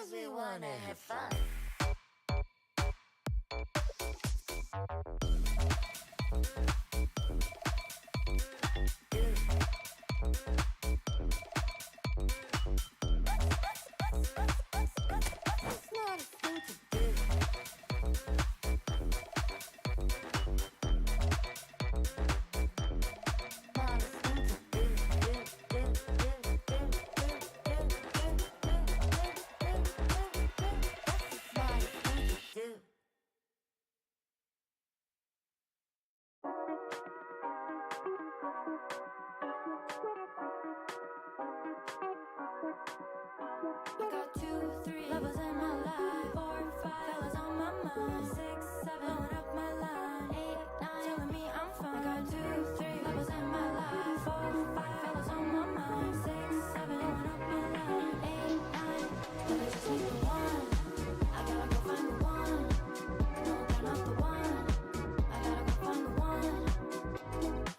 'cause we wanna have fun. I got 2, 3 lovers in my life, 4, 5 fellas on my mind, 6, 7 blowing up my line, 8, 9 telling me I'm fine. I got 2, 3 lovers in my life, 4, 5 fellas on my mind, 6, 7 blowing up my line, 8, 9 but I just need the one. I gotta go find the one. No, they're not the one. I gotta go find the one.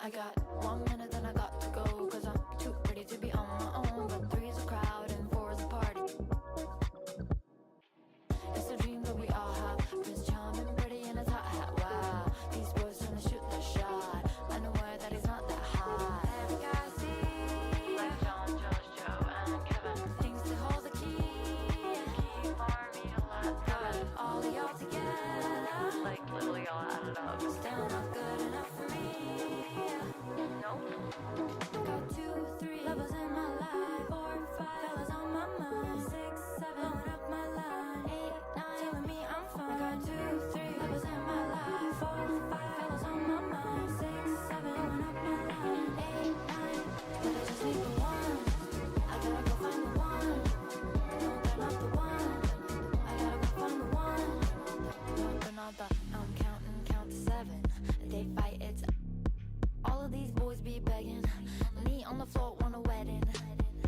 I got 1 minute, then I got to go, 'cause I'm too pretty to be on my own. But 3's a crowd and 4's a party. It's a dream that we all have. Prince Charming, pretty in his hot hat. Wow, these boys trying to shoot their shot. Unaware that he's not that hot. Every guy I see, like John, Josh, Joe, and Kevin, thinks to hold the key. Key for me to let got all of y'all together, like literally all added up. Still not good enough for me. Nope. I got 2, 3 lovers in my life, 4, 5 fellas on my mind, 6, 7 blowing up my line, 8, 9 telling me I'm fine. I got 2, 3 lovers in my life, 4, 5 fellas on my mind, 6, 7 blowing up my line, 8, 9 but I just need the one. I gotta go find the one. No, they're not the one. I gotta go find the one. No, they're not the. I'm counting, count to 7. They fight, it's all of these boys be begging. Me on the floor, want a wedding.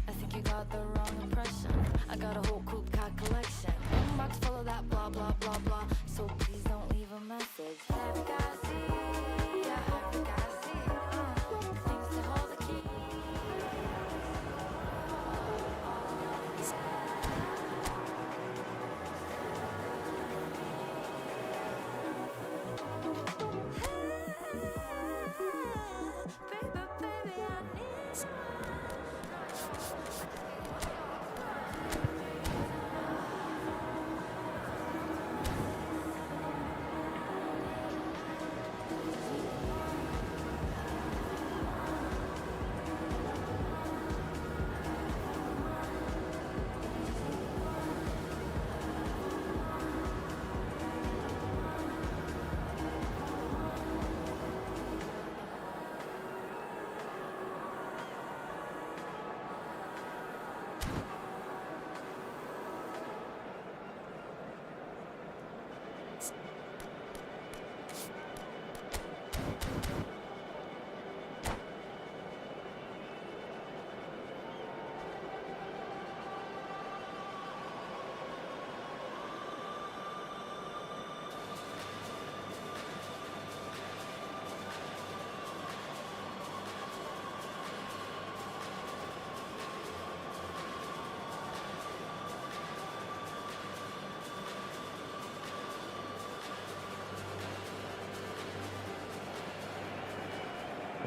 I think you got the wrong impression. I got a whole coupe car collection. Inbox full of that blah, blah, blah, blah. So please don't leave a message. Every guy I see, yeah, every guy I see, thinks to hold the key. Baby, baby, I need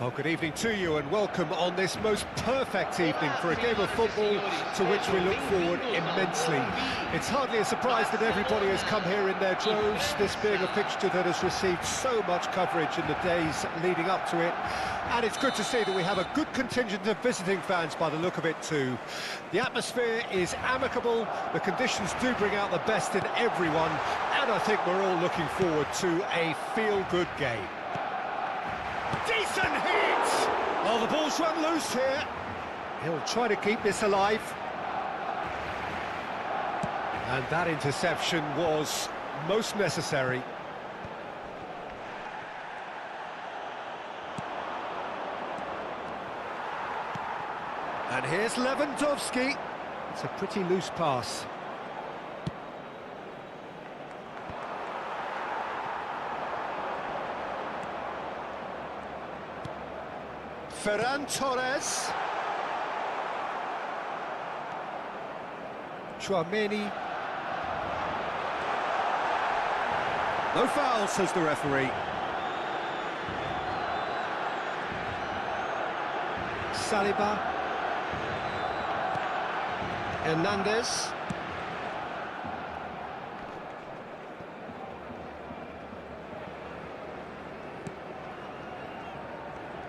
Well, good evening to you and welcome on this most perfect evening for a game of football to which we look forward immensely. It's hardly a surprise that everybody has come here in their droves, this being a fixture that has received so much coverage in the days leading up to it. And it's good to see that we have a good contingent of visiting fans by the look of it too. The atmosphere is amicable, the conditions do bring out the best in everyone, and I think we're all looking forward to a feel-good game. Decent hit! Oh, the ball's run loose here. He'll try to keep this alive. And that interception was most necessary. And here's Lewandowski. It's a pretty loose pass. Ferran Torres. Tchouaméni. No foul, says the referee. Saliba. Hernandez.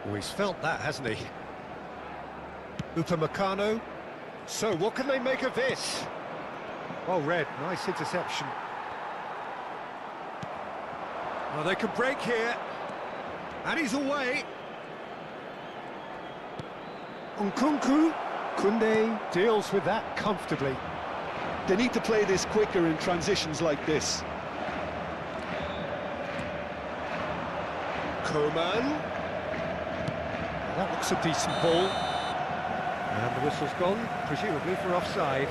Oh, he's felt that, hasn't he? Upamecano. So, what can they make of this? Well read, nice interception. Well, they could break here. And he's away. Nkunku. Koundé deals with that comfortably. They need to play this quicker in transitions like this. Coman. That looks a decent ball. And the whistle's gone, presumably for offside.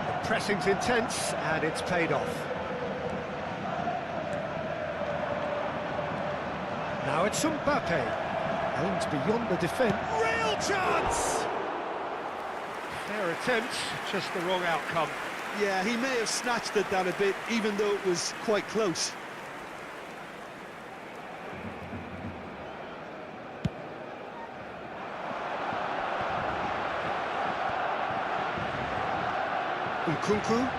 The pressing's intense, and it's paid off. Now it's Mbappe. Aims beyond the defence. Real chance! Fair attempt, just the wrong outcome. Yeah, he may have snatched at that a bit, even though it was quite close. Nkunku.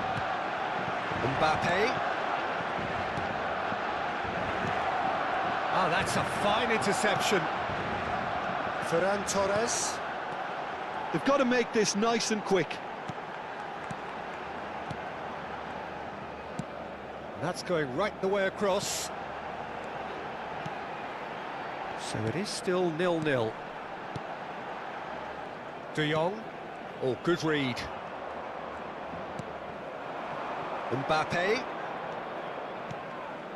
Mbappe. Oh, that's a fine interception. Ferran Torres. They've got to make this nice and quick. That's going right the way across. So it is still 0-0. De Jong. Oh, good read. Mbappe.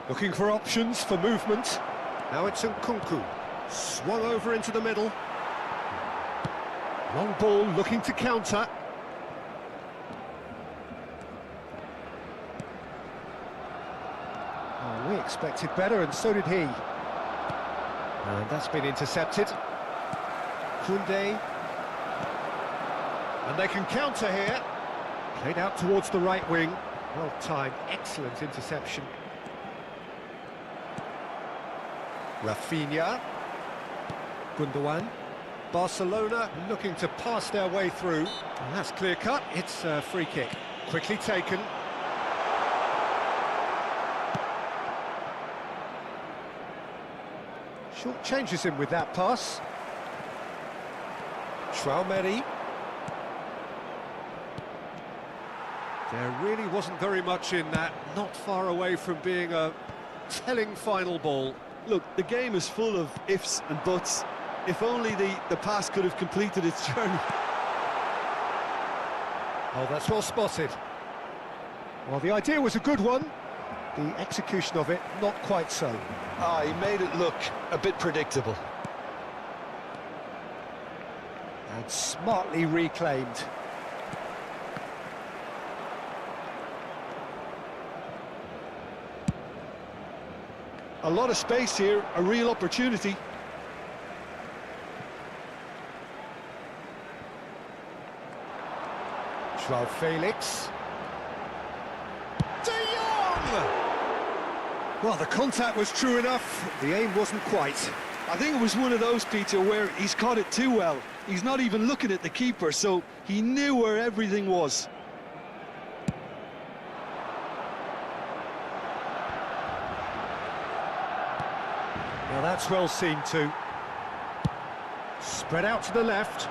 Looking for options for movement. Now it's Nkunku. Swung over into the middle. Long ball looking to counter. Oh, we expected better, and so did he. And that's been intercepted. Koundé. And they can counter here. Played out towards the right wing. Well timed, excellent interception. Rafinha. Gundogan. Barcelona looking to pass their way through. And that's clear cut, it's a free kick. Quickly taken. Short changes him with that pass. Traoré. There really wasn't very much in that, not far away from being a telling final ball. Look, the game is full of ifs and buts. If only the pass could have completed its journey. Oh, that's well spotted. Well, the idea was a good one. The execution of it, not quite so. Ah, he made it look a bit predictable. And smartly reclaimed. A lot of space here, a real opportunity. João Felix. De Jong! Well, the contact was true enough, the aim wasn't quite. I think it was one of those, Peter, where he's caught it too well. He's not even looking at the keeper, so he knew where everything was. Now that's well seen too. Spread out to the left.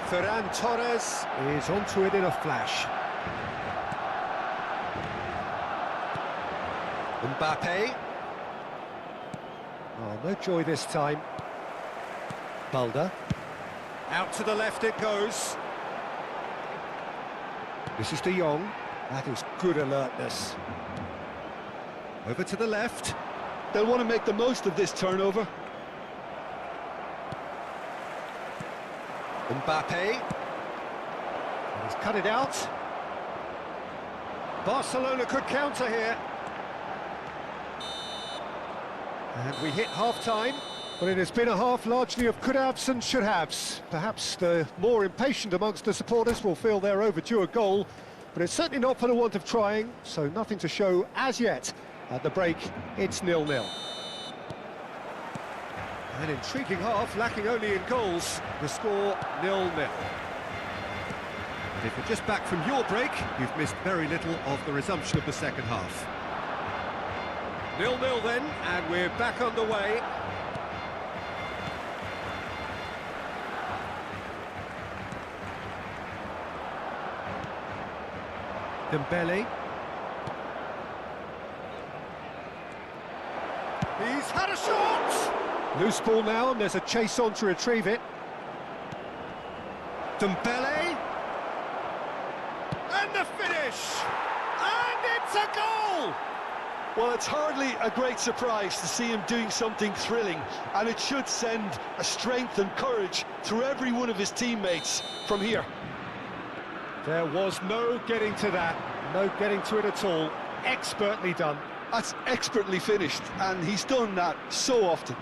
Ferran Torres is onto it in a flash. Mbappe. Oh, no joy this time. Balda. Out to the left it goes. This is De Jong. That is good alertness. Over to the left. They'll want to make the most of this turnover. Mbappe. And he's cut it out. Barcelona could counter here. And we hit half-time. Well, it has been a half largely of could-haves and should-haves. Perhaps the more impatient amongst the supporters will feel they're overdue a goal, but it's certainly not for the want of trying, so nothing to show as yet. At the break, it's 0-0. An intriguing half, lacking only in goals. The score 0-0. And if you're just back from your break, you've missed very little of the resumption of the second half. 0-0 then, and we're back on the way. Dembele. He's had a shot! Loose ball now, and there's a chase on to retrieve it. Dembele. And the finish! And it's a goal! Well, it's hardly a great surprise to see him doing something thrilling, and it should send a strength and courage through every one of his teammates from here. There was no getting to that, no getting to it at all. Expertly done. That's expertly finished, and he's done that so often.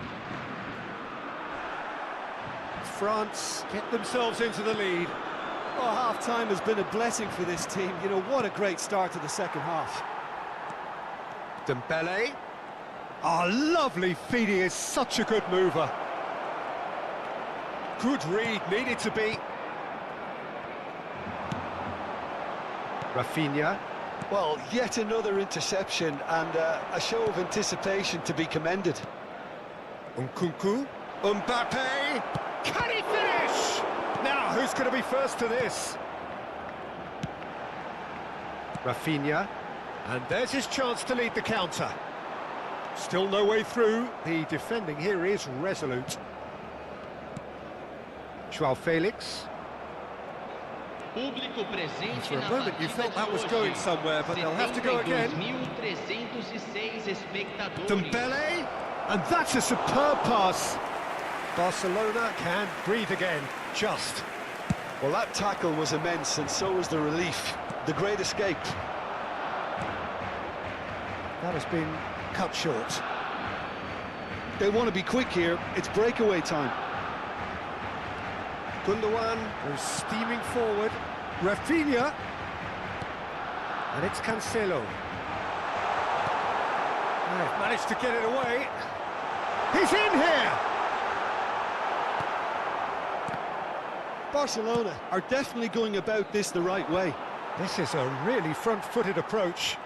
France get themselves into the lead. Oh, half-time has been a blessing for this team. You know, what a great start to the second half. Dembele. Oh, lovely feed, he is such a good mover. Good read, needed to be. Rafinha. Well, yet another interception and a show of anticipation to be commended. Nkunku. Mbappe. Can he finish? Now, who's going to be first to this? Rafinha. And there's his chance to lead the counter. Still no way through. The defending here is resolute. João Felix. For a moment you felt that was going somewhere, but they'll have to go again. Dembele, and that's a superb pass. Barcelona can breathe again, just. Well, that tackle was immense, and so was the relief. The great escape. That has been cut short. They want to be quick here. It's breakaway time. Gundogan goes steaming forward. Rafinha. And it's Cancelo. They've managed to get it away. He's in here! Barcelona are definitely going about this the right way. This is a really front-footed approach.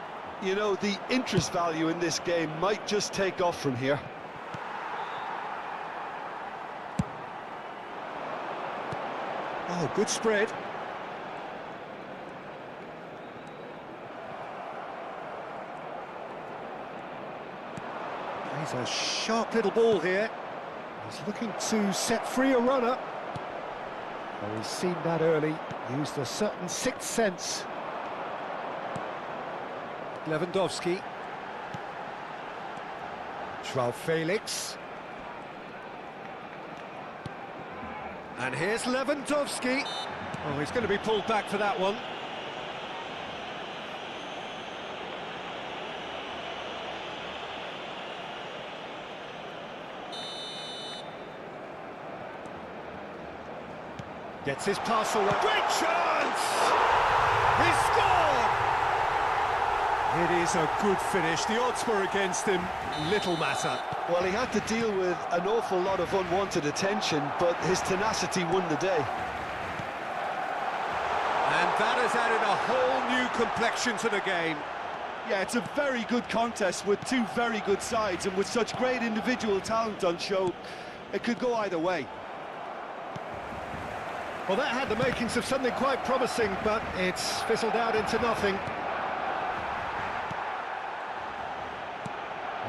You know, the interest value in this game might just take off from here. Oh, good spread. He's a sharp little ball here. He's looking to set free a runner. Well, he's seen that early, used a certain sixth sense. Lewandowski. João Felix. And here's Lewandowski. Oh, he's going to be pulled back for that one. Gets his pass away. Great chance! He scored! It is a good finish. The odds were against him. Little matter. Well, he had to deal with an awful lot of unwanted attention, but his tenacity won the day. And that has added a whole new complexion to the game. Yeah, it's a very good contest with two very good sides, and with such great individual talent on show, it could go either way. Well, that had the makings of something quite promising, but it's fizzled out into nothing.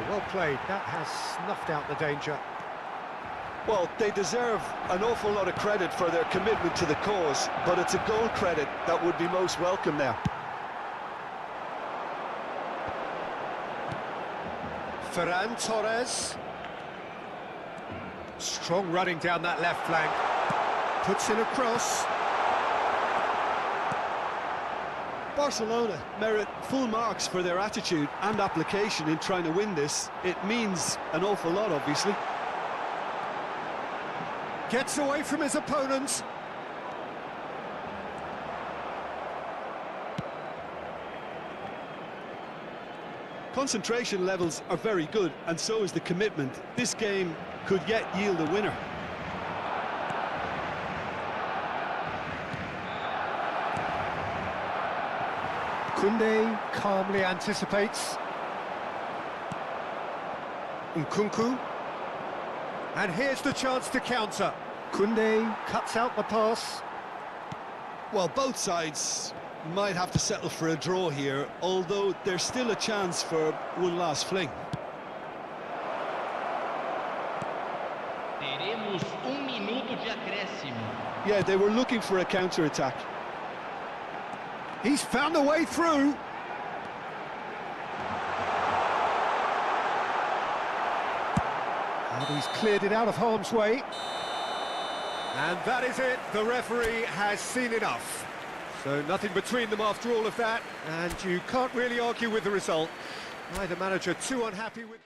Well played. That has snuffed out the danger. Well, they deserve an awful lot of credit for their commitment to the cause, but it's a goal credit that would be most welcome now. Ferran Torres. Strong running down that left flank. Puts in a cross. Barcelona merit full marks for their attitude and application in trying to win this. It means an awful lot, obviously. Gets away from his opponents. Concentration levels are very good, and so is the commitment. This game could yet yield a winner. Koundé calmly anticipates. Nkunku. And here's the chance to counter. Koundé cuts out the pass. Well, both sides might have to settle for a draw here, although there's still a chance for one last fling. Teremos minuto de acréscimo. Yeah, they were looking for a counter-attack. He's found a way through. And he's cleared it out of harm's way. And that is it. The referee has seen enough. So nothing between them after all of that, and you can't really argue with the result. Neither manager too unhappy with...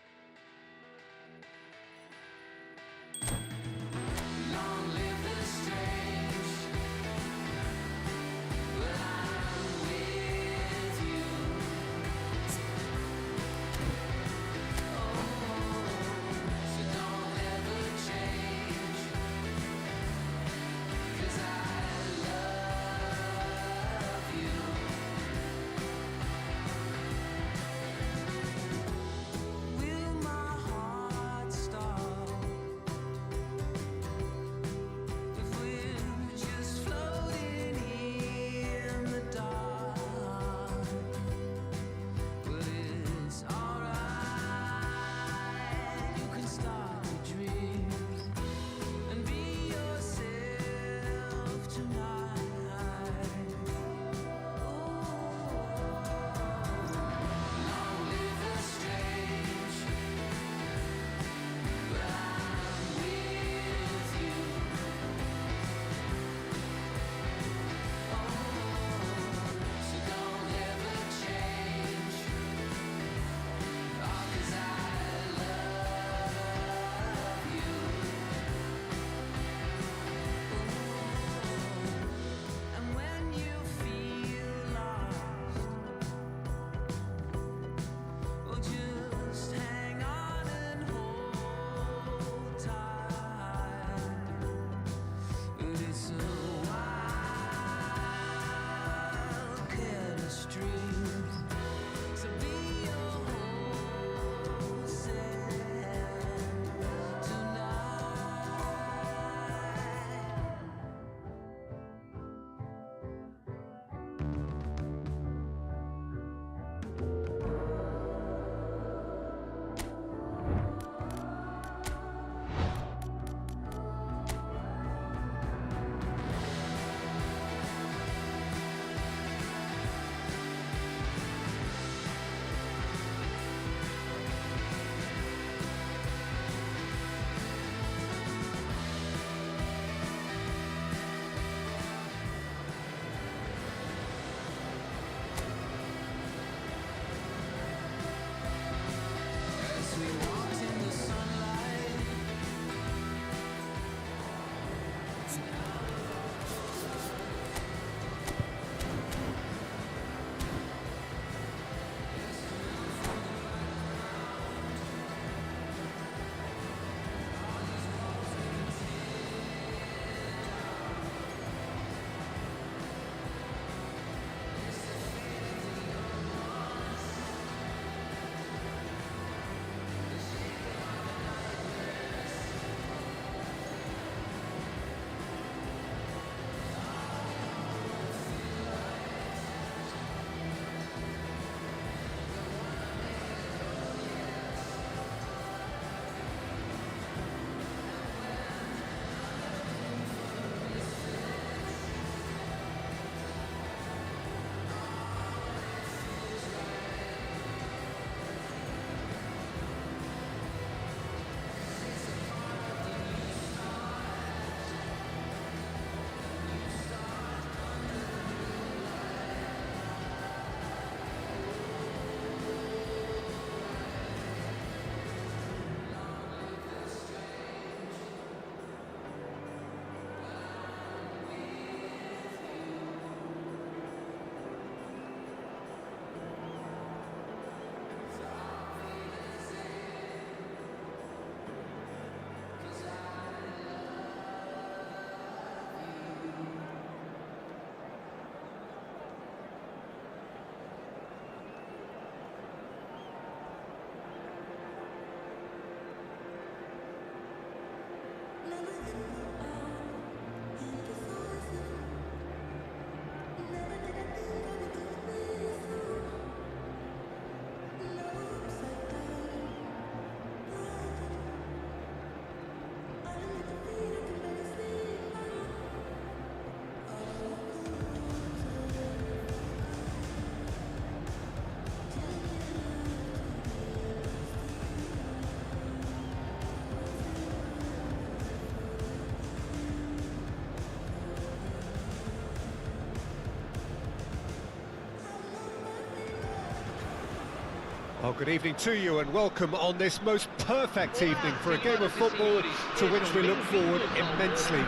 Good evening to you and welcome on this most perfect evening for a game of football to which we look forward immensely.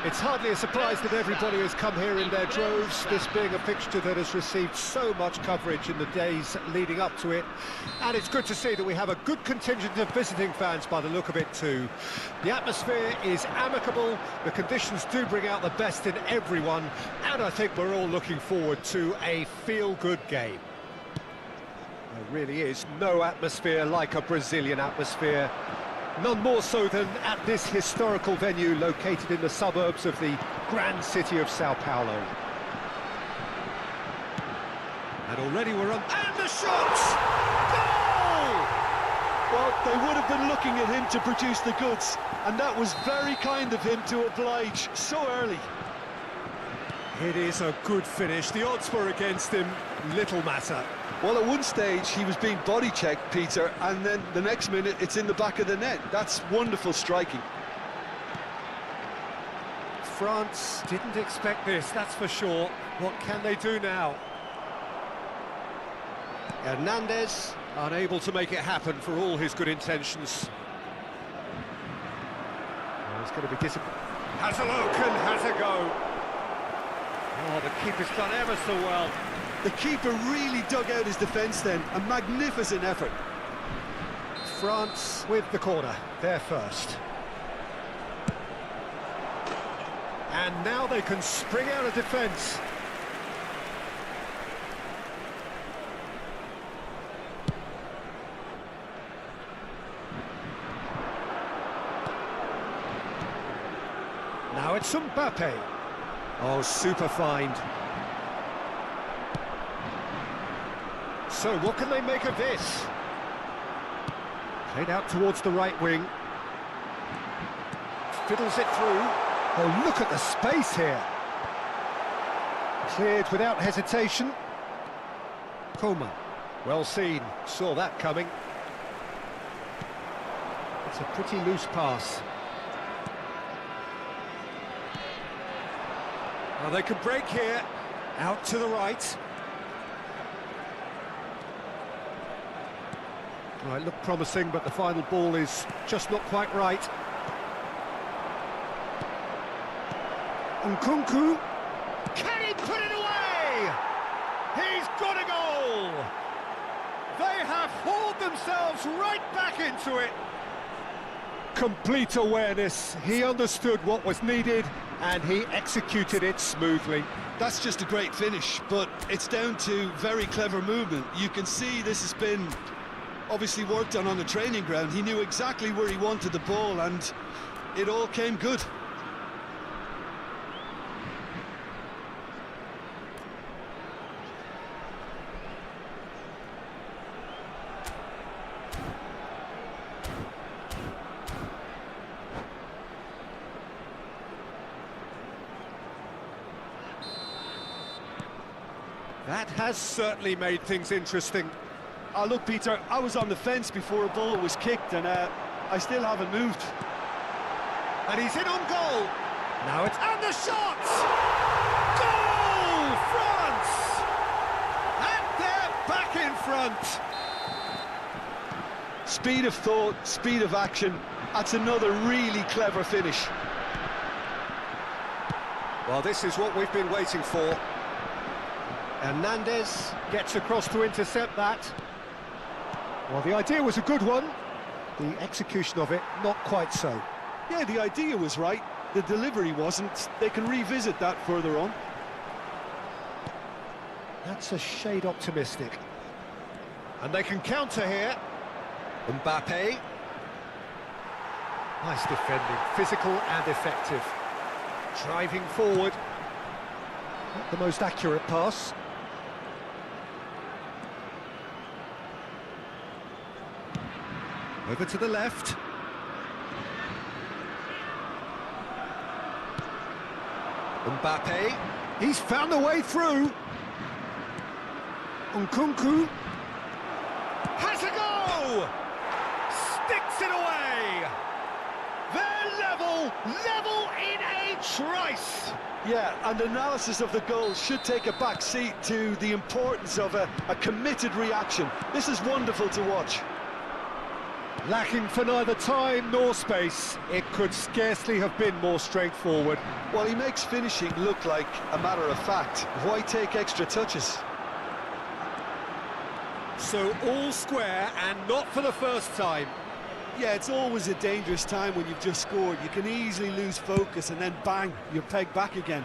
It's hardly a surprise that everybody has come here in their droves, this being a fixture that has received so much coverage in the days leading up to it. And it's good to see that we have a good contingent of visiting fans by the look of it too. The atmosphere is amicable, the conditions do bring out the best in everyone, and I think we're all looking forward to a feel-good game. There really is no atmosphere like a Brazilian atmosphere. None more so than at this historical venue located in the suburbs of the grand city of Sao Paulo. And already we're on... And the shots! Goal! Well, they would have been looking at him to produce the goods, and that was very kind of him to oblige so early. It is a good finish. The odds were against him, little matter. Well, at one stage he was being body checked, Peter, and then the next minute it's in the back of the net. That's wonderful striking. France didn't expect this, that's for sure. What can they do now? Hernandez unable to make it happen for all his good intentions. Well, he's going to be disappointed. Has a look and has a go. Oh, the keeper's done ever so well. The keeper really dug out his defence then, a magnificent effort. France with the corner, they're first. And now they can spring out of defence. Now it's Mbappe. Oh, super find. So what can they make of this? Played out towards the right wing. Fiddles it through. Oh, look at the space here. Cleared without hesitation. Coman. Well seen. Saw that coming. It's a pretty loose pass. Well, they can break here. Out to the right. Well, it looked promising, but the final ball is just not quite right. Nkunku. Can he put it away? He's got a goal! They have hauled themselves right back into it. Complete awareness. He understood what was needed, and he executed it smoothly. That's just a great finish, but it's down to very clever movement. You can see this has been obviously worked on the training ground. He knew exactly where he wanted the ball, and it all came good. That has certainly made things interesting. Oh, look, Peter, I was on the fence before a ball was kicked, and I still haven't moved. And he's in on goal. Now it's... And the shots! Goal! France! And they're back in front. Speed of thought, speed of action. That's another really clever finish. Well, this is what we've been waiting for. Hernandez gets across to intercept that. Well, the idea was a good one. The execution of it, not quite so. Yeah, the idea was right. The delivery wasn't. They can revisit that further on. That's a shade optimistic. And they can counter here. Mbappe. Nice defending, physical and effective. Driving forward. Not the most accurate pass. Over to the left. Mbappe. He's found a way through. Nkunku. Has a go! Sticks it away! They're level in a Trice! Yeah, and analysis of the goal should take a back seat to the importance of a committed reaction. This is wonderful to watch. Lacking for neither time nor space. It could scarcely have been more straightforward. Well, he makes finishing look like a matter of fact. Why take extra touches? So all square, and not for the first time. Yeah, it's always a dangerous time when you've just scored. You can easily lose focus and then bang, you're pegged back again.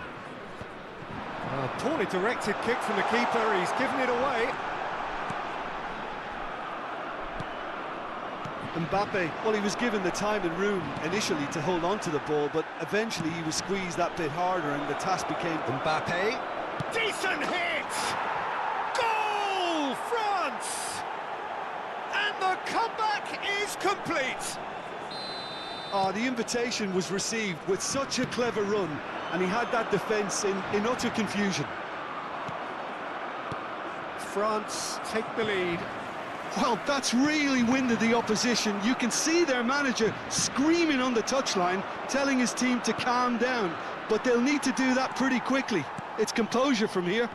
A poorly directed kick from the keeper, he's given it away. Mbappe, well, he was given the time and room initially to hold on to the ball, but eventually he was squeezed that bit harder and the task became... Mbappe, decent hit! Goal, France! And the comeback is complete! Oh, the invitation was received with such a clever run, and he had that defence in utter confusion. France take the lead. Well, that's really winded the opposition. You can see their manager screaming on the touchline, telling his team to calm down, but they'll need to do that pretty quickly. It's composure from here.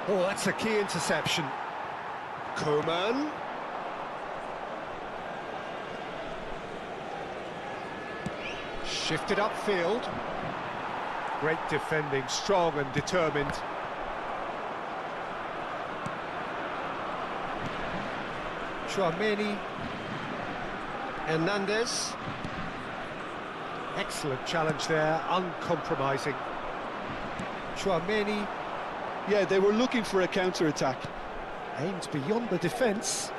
Oh, that's a key interception. Coman. Shifted upfield. Great defending, strong and determined. Tchouaméni. Hernandez. Excellent challenge there, uncompromising. Tchouaméni. Yeah, they were looking for a counter-attack. Aims beyond the defence.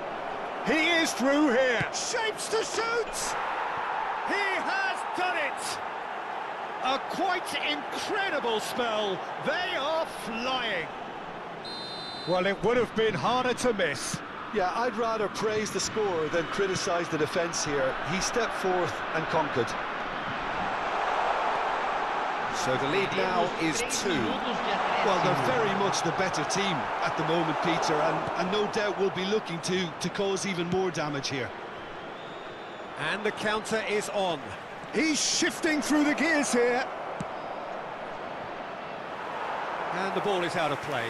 He is through here. Shapes to shoot. He has done it. A quite incredible spell. They are flying. Well, it would have been harder to miss. Yeah, I'd rather praise the scorer than criticise the defence here. He stepped forth and conquered. So the lead now is 2. Well, they're very much the better team at the moment, Peter, and no doubt will be looking to cause even more damage here. And the counter is on. He's shifting through the gears here. And the ball is out of play.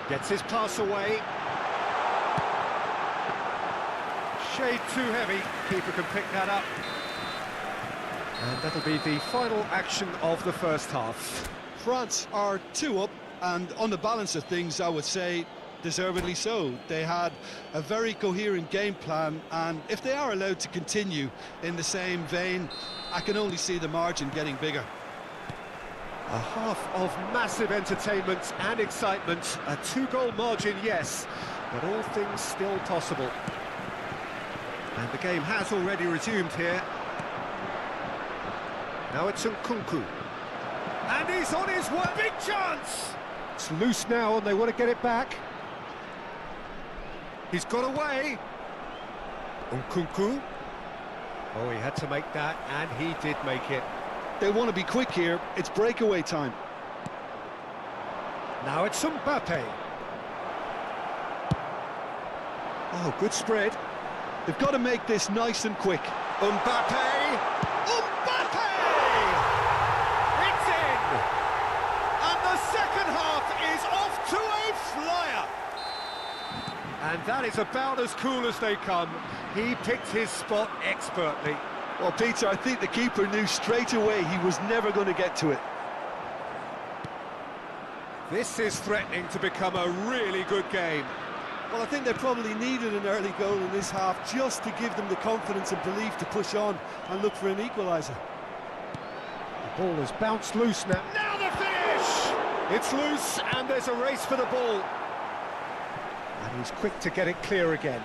Gets his pass away. Shade too heavy. Keeper can pick that up. And that'll be the final action of the first half. France are 2 up, and on the balance of things, I would say deservedly so. They had a very coherent game plan, and if they are allowed to continue in the same vein, I can only see the margin getting bigger. A half of massive entertainment and excitement. A 2-goal margin, yes, but all things still possible. And the game has already resumed here. Now it's Nkunku. And he's on his way. Big chance! It's loose now and they want to get it back. He's got away. Nkunku. Oh, he had to make that, and he did make it. They want to be quick here. It's breakaway time. Now it's Mbappe. Oh, good spread. They've got to make this nice and quick. Mbappe! Mbappe! It's in! And the second half is off to a flyer! And that is about as cool as they come. He picked his spot expertly. Well, Peter, I think the keeper knew straight away he was never going to get to it. This is threatening to become a really good game. Well, I think they probably needed an early goal in this half just to give them the confidence and belief to push on and look for an equaliser. The ball has bounced loose now. Now the finish! It's loose and there's a race for the ball. And he's quick to get it clear again.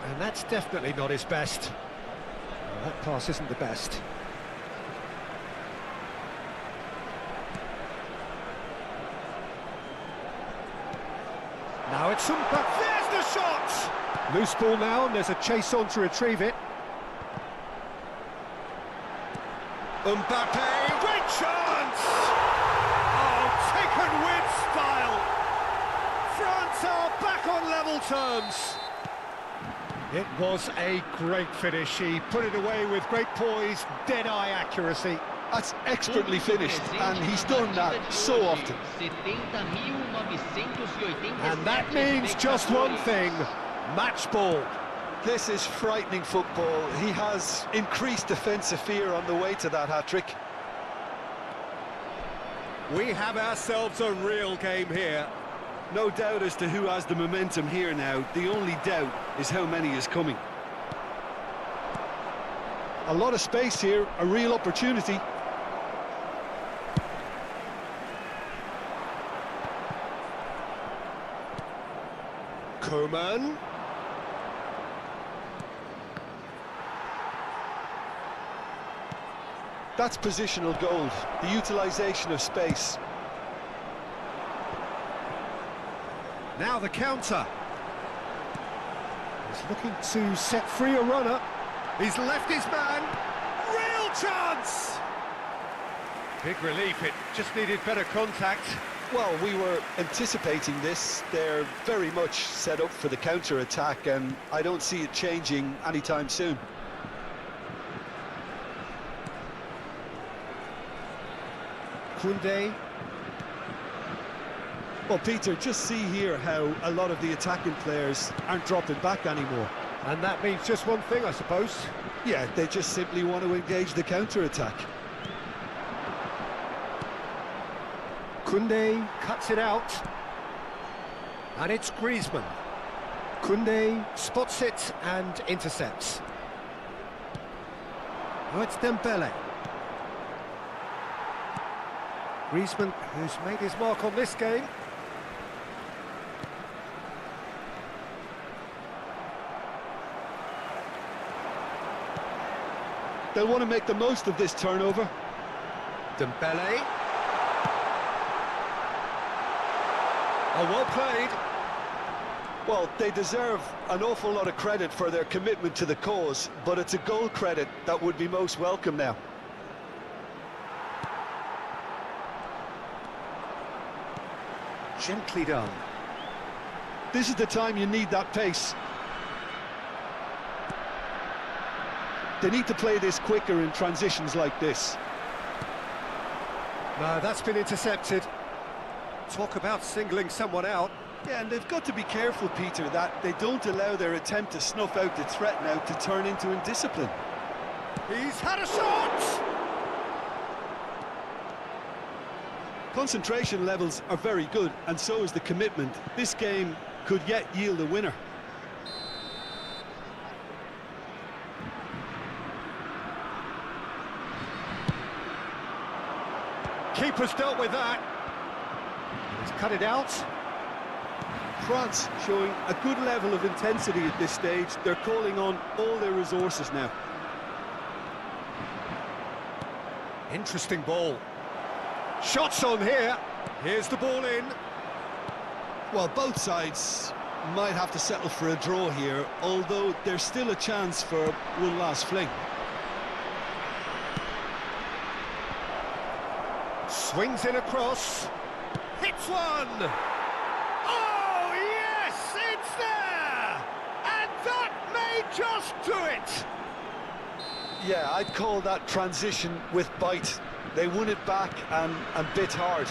And that's definitely not his best. Well, that pass isn't the best. Now it's Mbappe. There's the shot! Loose ball now, and there's a chase on to retrieve it. Mbappe, great chance! Oh, taken with style! France are back on level terms. It was a great finish. He put it away with great poise, dead-eye accuracy. That's expertly finished, and he's done that so often. And that means just one thing, match ball. This is frightening football. He has increased defensive fear on the way to that hat-trick. We have ourselves a real game here. No doubt as to who has the momentum here now. The only doubt is how many is coming. A lot of space here, a real opportunity. Coman. That's positional gold, the utilisation of space. Now the counter. He's looking to set free a runner. He's left his man. Real chance! Big relief, it just needed better contact. Well, we were anticipating this. They're very much set up for the counter-attack, and I don't see it changing anytime soon. Koundé. Well, Peter, just see here how a lot of the attacking players aren't dropping back anymore. And that means just one thing, I suppose. Yeah, they just simply want to engage the counter-attack. Koundé cuts it out. And it's Griezmann. Koundé spots it and intercepts. Oh, it's Dembele. Griezmann, who's made his mark on this game. They'll want to make the most of this turnover. Dembele. Oh, well played. Well, they deserve an awful lot of credit for their commitment to the cause, but it's a goal credit that would be most welcome now. Gently done. This is the time you need that pace. They need to play this quicker in transitions like this. No, that's been intercepted. Talk about singling someone out. Yeah, and they've got to be careful, Peter, that they don't allow their attempt to snuff out the threat now to turn into indiscipline. He's had a shot! Concentration levels are very good, and so is the commitment. This game could yet yield a winner. Keeper's dealt with that. He's cut it out. France showing a good level of intensity at this stage. They're calling on all their resources now. Interesting ball. Shots on here. Here's the ball in. Well, both sides might have to settle for a draw here, although there's still a chance for one last fling. Swings in across. Hits one! Oh, yes! It's there! And that may just do it! Yeah, I'd call that transition with bite. They won it back and bit hard.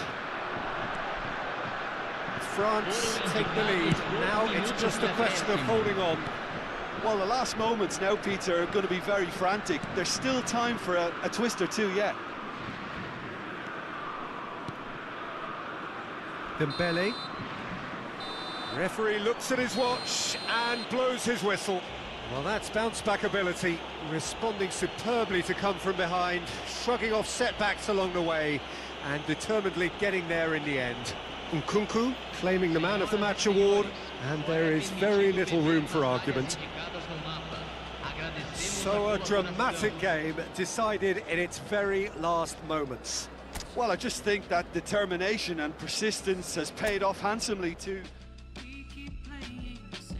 France take the lead. Now it's just a question of holding on. Well, the last moments now, Peter, are going to be very frantic. There's still time for a twist or two yet. Dembele. Referee looks at his watch and blows his whistle. Well, that's bounce-back ability, responding superbly to come from behind, shrugging off setbacks along the way, and determinedly getting there in the end. Nkunku claiming the Man of the Match award, and there is very little room for argument. So a dramatic game decided in its very last moments. Well, I just think that determination and persistence has paid off handsomely too. We keep playing the same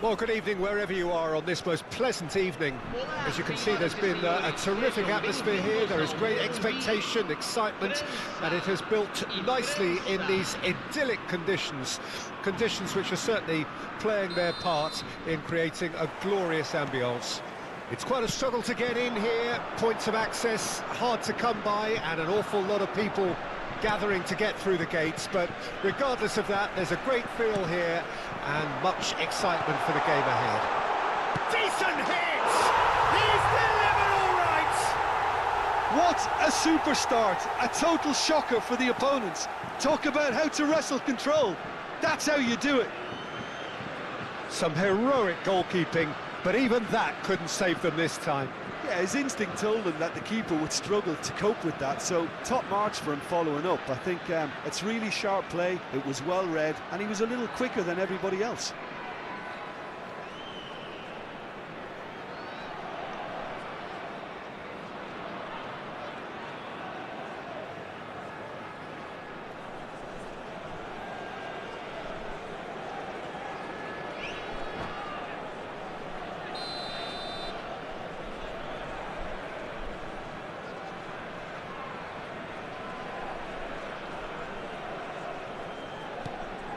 Well, good evening wherever you are on this most pleasant evening. As you can see, there's been a terrific atmosphere here. There is great expectation, excitement, and it has built nicely in these idyllic conditions. Conditions which are certainly playing their part in creating a glorious ambience. It's quite a struggle to get in here, points of access hard to come by, and an awful lot of people gathering to get through the gates, but regardless of that, there's a great feel here and much excitement for the game ahead. Decent hit! He's delivered all right! What a super start, a total shocker for the opponents. Talk about how to wrestle control. That's how you do it. Some heroic goalkeeping, but even that couldn't save them this time. Yeah, his instinct told him that the keeper would struggle to cope with that, so top marks for him following up. I think it's really sharp play, it was well read, and he was a little quicker than everybody else.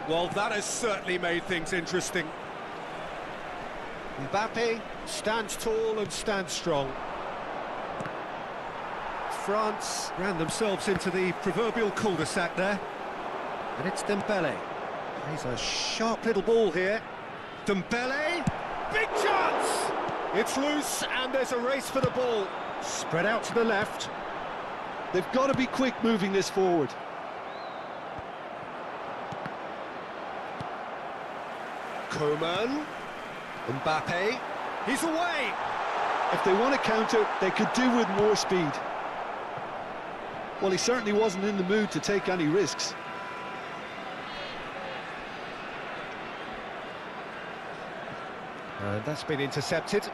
Well, that has certainly made things interesting. Mbappe stands tall and stands strong. France ran themselves into the proverbial cul-de-sac there. And it's Dembele. He's a sharp little ball here. Dembele, big chance! It's loose and there's a race for the ball. Spread out to the left. They've got to be quick moving this forward. Coman, Mbappe, he's away! If they want to counter, they could do with more speed. Well, he certainly wasn't in the mood to take any risks. And that's been intercepted.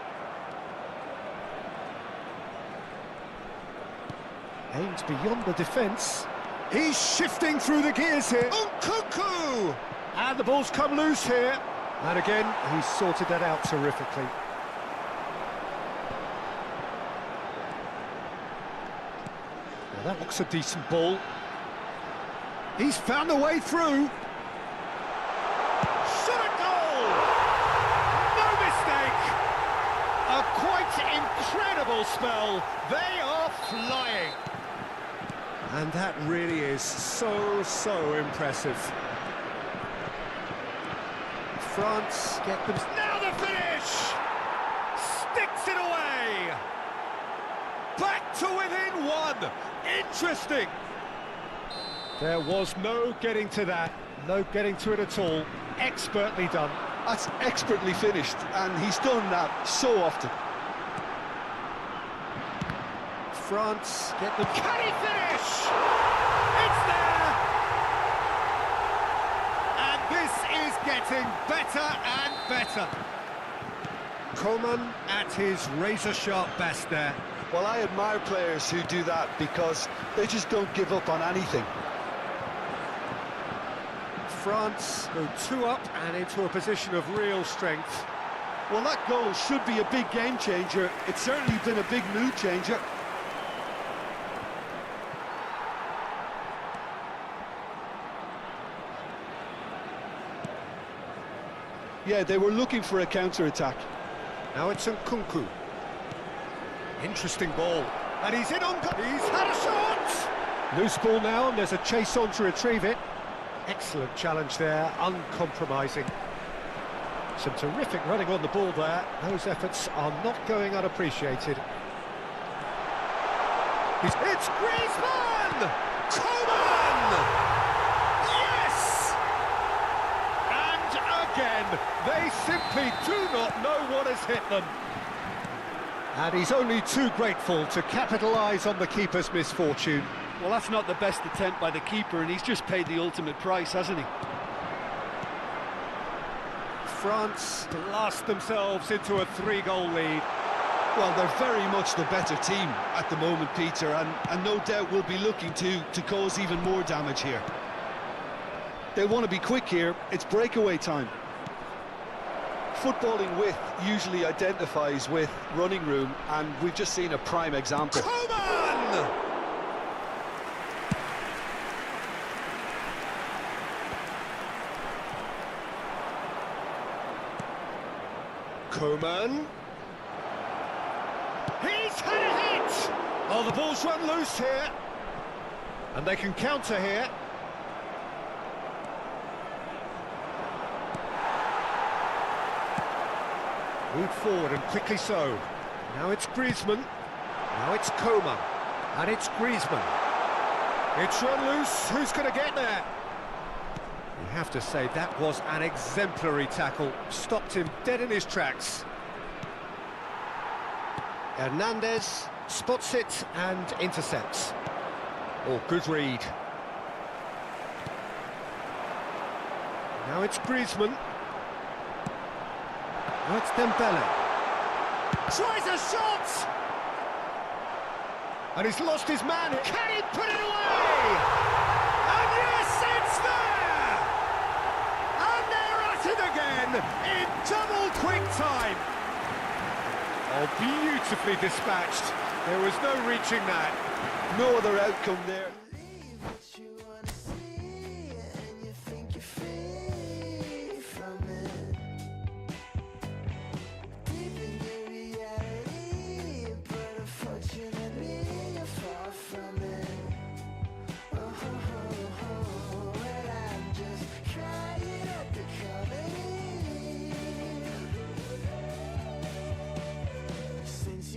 Aims beyond the defence. He's shifting through the gears here. Nkunku! And the ball's come loose here. And again, he's sorted that out terrifically. Now that looks a decent ball. He's found a way through. Shot a goal! No mistake! A quite incredible spell. They are flying. And that really is so impressive. France get them. Now the finish! Sticks it away! Back to within one! Interesting! There was no getting to that, no getting to it at all. Expertly done. That's expertly finished, and he's done that so often. France get them. Can he finish? It's there! And this is getting better and better. Coman at his razor-sharp best there. Well, I admire players who do that because they just don't give up on anything. France go 2 up and into a position of real strength. Well, that goal should be a big game changer. It's certainly been a big mood changer. Yeah, they were looking for a counter-attack. Now it's Nkunku. Interesting ball. And he's in on... He's had a shot! Loose ball now, and there's a chase on to retrieve it. Excellent challenge there, uncompromising. Some terrific running on the ball there. Those efforts are not going unappreciated. It's Griezmann! Coman! Yes! And again, they simply do not know what has hit them. And he's only too grateful to capitalise on the keeper's misfortune. Well, that's not the best attempt by the keeper, and he's just paid the ultimate price, hasn't he? France blast themselves into a 3-goal lead. Well, they're very much the better team at the moment, Peter, and no doubt will be looking to cause even more damage here. They want to be quick here. It's breakaway time. footballing width usually identifies with running room, and we've just seen a prime example. Coman! Coman. He's had a hit! Oh, the ball's run loose here. And they can counter here. Moved forward and quickly so. Now it's Griezmann. Now it's Coman. And it's Griezmann. It's run loose. Who's going to get there? You have to say that was an exemplary tackle. Stopped him dead in his tracks. Hernandez spots it and intercepts. Oh, good read. Now it's Griezmann. Now it's Dembele. Tries a shot! And he's lost his man. Can he put it away? And yes, it's there! And they're at it again in double quick time. Oh, beautifully dispatched. There was no reaching that. No other outcome there.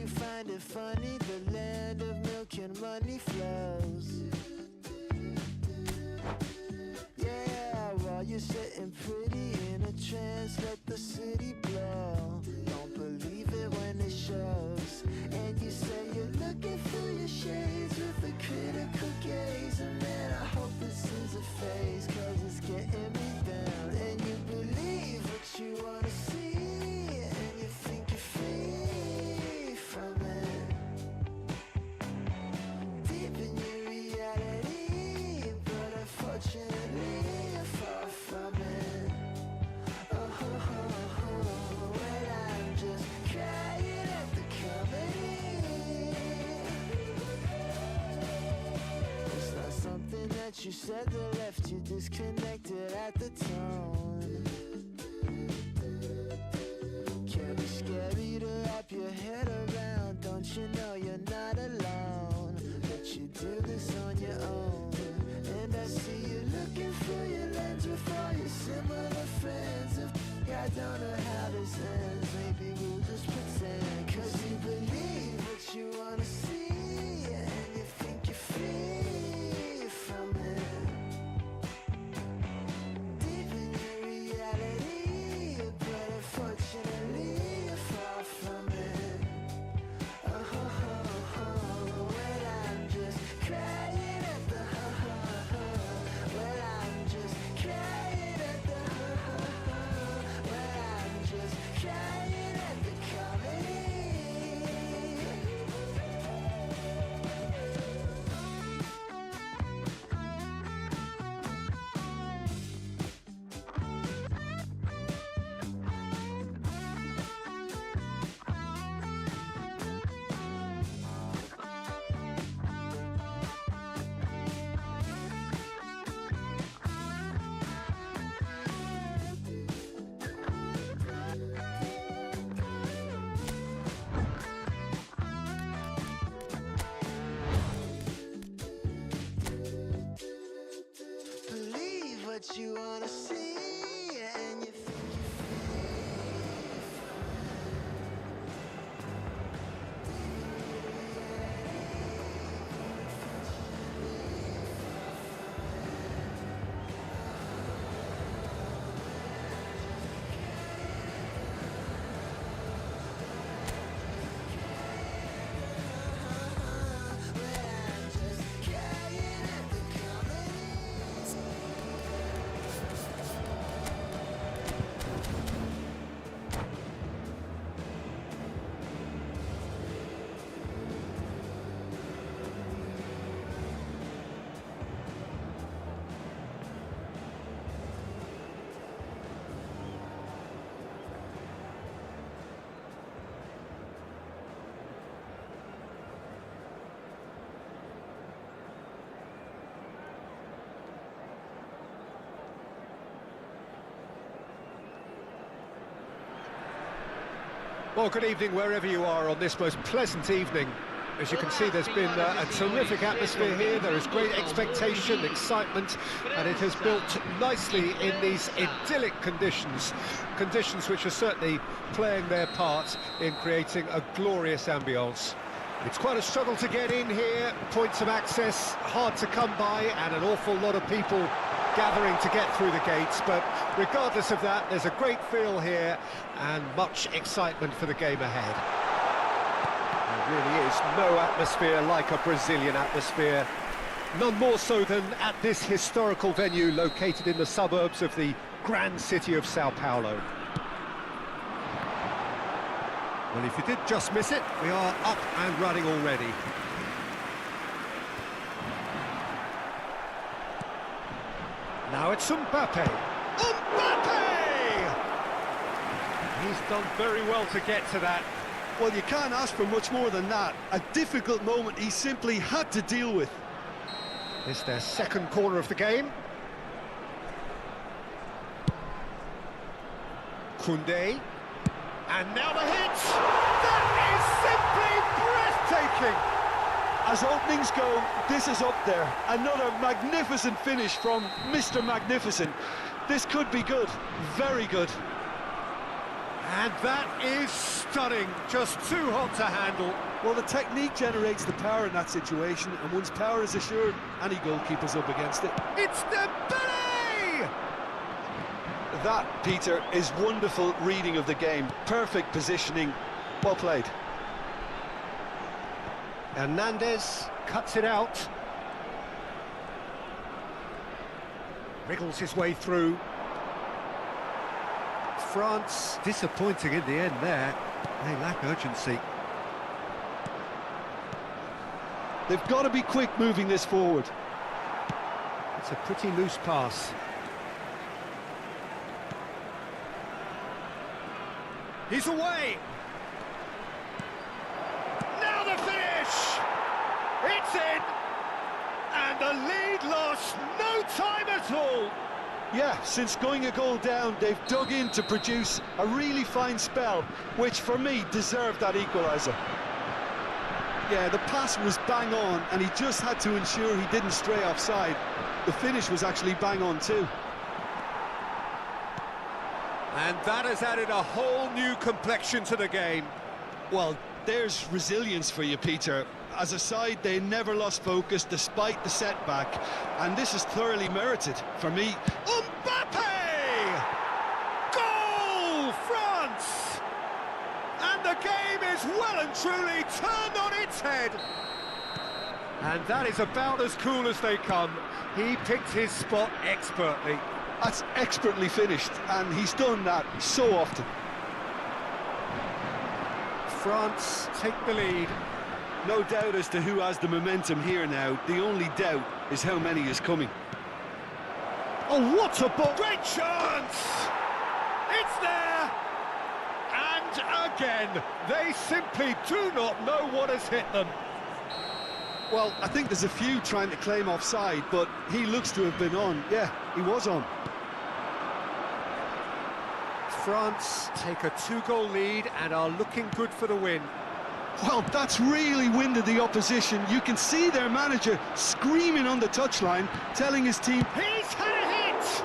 Find it funny, the land of milk and money flows. Yeah, while you're sitting pretty in a trance, let the city blow. Don't believe it when it shows. And you say you're looking through your shades with a critical gaze. And man, I hope this is a phase, cause it's getting me down. And you believe what you wanna see, and you think you're free from it. Deep in your reality, but unfortunately you're far from it. Well, I'm just crying at the comedy. It's not something that you said that left you disconnected at the tone. Can be scary to wrap your head around. Don't you know you're not alone, but you do this on your own. And I see you looking through your lens with all your similar friends. If I don't know how this ends, maybe we'll just pretend. Cause you believe what you wanna see, and you think you're free from it. Deep in your Well, good evening wherever you are on this most pleasant evening. As you can see, there's been a terrific atmosphere here. There is great expectation, excitement, and it has built nicely in these idyllic conditions. Conditions which are certainly playing their part in creating a glorious ambience. It's quite a struggle to get in here, points of access hard to come by, and an awful lot of people gathering to get through the gates, but regardless of that, there's a great feel here and much excitement for the game ahead. There really is no atmosphere like a Brazilian atmosphere, none more so than at this historical venue located in the suburbs of the grand city of Sao Paulo. Well, if you did just miss it, we are up and running already. Now it's Mbappe! Mbappe! He's done very well to get to that. Well, you can't ask for much more than that. A difficult moment he simply had to deal with. It's their second corner of the game. Koundé. And now the hit! That is simply breathtaking! As openings go, this is up there. Another magnificent finish from Mr. Magnificent. This could be good, very good. And that is stunning, just too hot to handle. Well, the technique generates the power in that situation, and once power is assured, any goalkeeper's up against it. It's Dembele! That, Peter, is wonderful reading of the game. Perfect positioning, well played. Hernandez cuts it out. Wriggles his way through. France disappointing in the end there. They lack urgency. They've got to be quick moving this forward. It's a pretty loose pass. He's away! Now the finish! It's in! And the lead lost no time at all! Yeah, since going a goal down, they've dug in to produce a really fine spell, which for me deserved that equaliser. Yeah, the pass was bang on, and he just had to ensure he didn't stray offside. The finish was actually bang on too. And that has added a whole new complexion to the game. Well, there's resilience for you, Peter. As a side, they never lost focus despite the setback, and this is thoroughly merited for me. Mbappe! Goal, France! And the game is well and truly turned on its head. And that is about as cool as they come. He picked his spot expertly. That's expertly finished, and he's done that so often. France take the lead. No doubt as to who has the momentum here now. The only doubt is how many is coming. Oh, what a ball! Great chance! It's there! And again, they simply do not know what has hit them. Well, I think there's a few trying to claim offside, but he looks to have been on. Yeah, he was on. France take a 2-goal lead and are looking good for the win. Well, that's really winded the opposition. You can see their manager screaming on the touchline, telling his team, He's had a hit!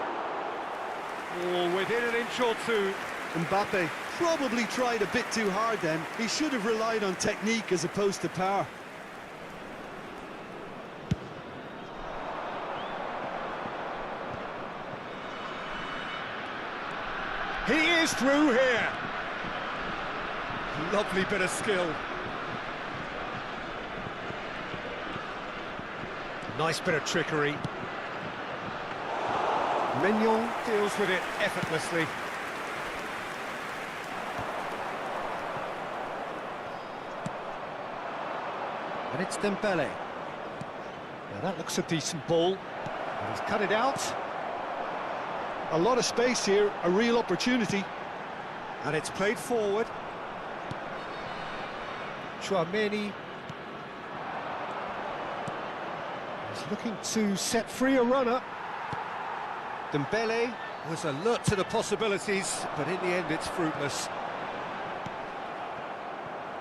Oh, within an inch or two. Mbappe probably tried a bit too hard then. He should have relied on technique as opposed to power. He is through here. Lovely bit of skill. Nice bit of trickery. Maignan deals with it effortlessly. And it's Dembele. Now that looks a decent ball. And he's cut it out. A lot of space here, a real opportunity. And it's played forward. Tchouaméni. He's looking to set free a runner. Dembele was alert to the possibilities, but in the end it's fruitless.